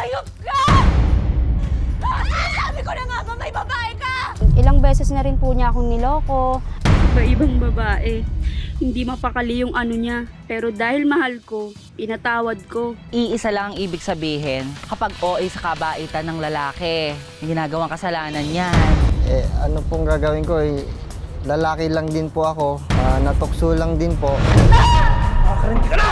Hayop ka! Sabi ko na nga ba may babae ka! Ilang beses na rin po niya akong niloko. Iba-ibang babae. Hindi mapakali yung ano niya. Pero dahil mahal ko, pinatawad ko. Iisa lang ang ibig sabihin kapag OA sa kabaitan ng lalaki. Yung ginagawang kasalanan yan. Ano pong gagawin ko lalaki lang din po ako. Natukso lang din po. Makakarindi ka na!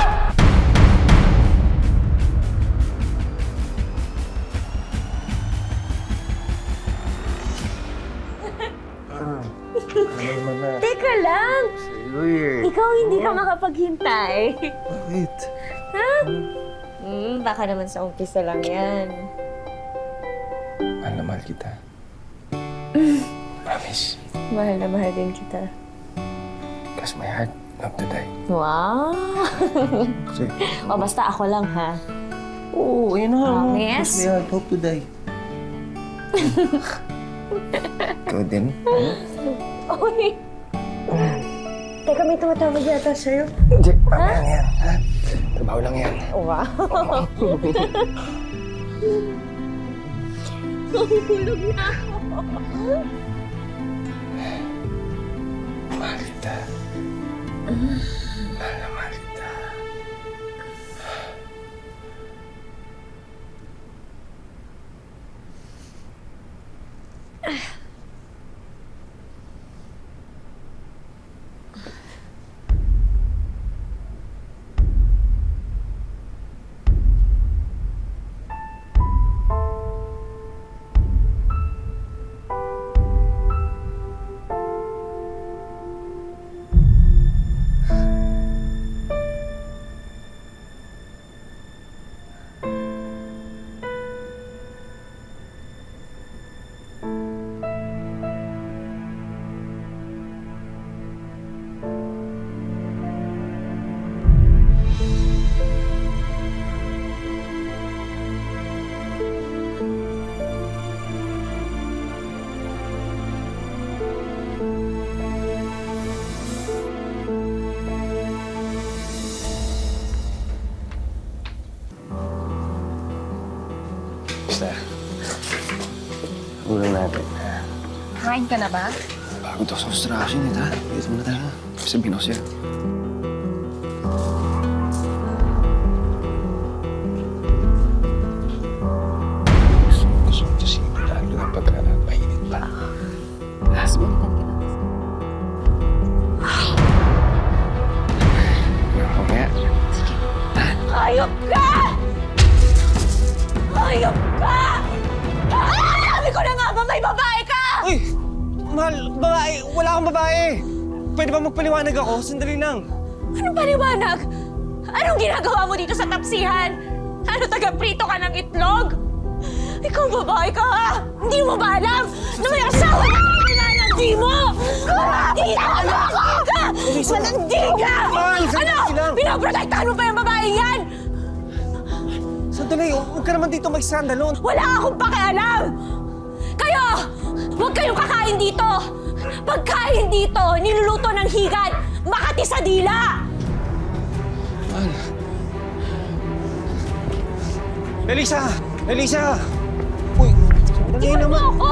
Teka lang! Ikaw hindi ka makapaghintay. Bakit? Ha? Baka naman sa umpisa lang yan. Mahal na mahal kita. Promise. Mahal na mahal din kita. Cross my heart, love to die. Wow! Kasi, O basta ako lang ha. oo, yun na. Promise? Cross my heart, hope to die. Ikaw din? Uy! Teka, may tumatawag yata sa'yo. Hindi, mamaya na yan. Ha? Trabaho lang yan. Wow! Mahulog na ako. Mahal kita. Mahal na mahal kita. Basta, ulang natin. Kain ka na ba? Pagod ako sa construction ha? Bilis mo na tayo. Sabihin ako sa'yo. Gusto ko ito simple lalo ng pagka-mainit pa. Balikan ka na. Mamaya. Hayop ka! Hayop ka! Sabi ko na nga ba may babae ka! Uy! Mahal, babae! Wala akong babae! Pwede ba magpaliwanag ako? Sandali lang. Anong paliwanag? Anong ginagawa mo dito sa tapsihan? Ano, taga-prito ka ng itlog? Ikaw babae ka ha? Hindi mo ba alam na may asawa na nilalandi mo? Hindi ka! Malandi ka! Mahal, Ano? sandali lang. Pinoprotektahan mo pa yung babae yan? Sandali, huwag ka naman dito mag-skandalo. Wala akong pakialam! Kayo! Huwag kayong kakain dito! Pagkain dito, niluluto ng higad, Makati sa dila! Elisa! Elisa! Uy, sandali Iwan mo naman. ako!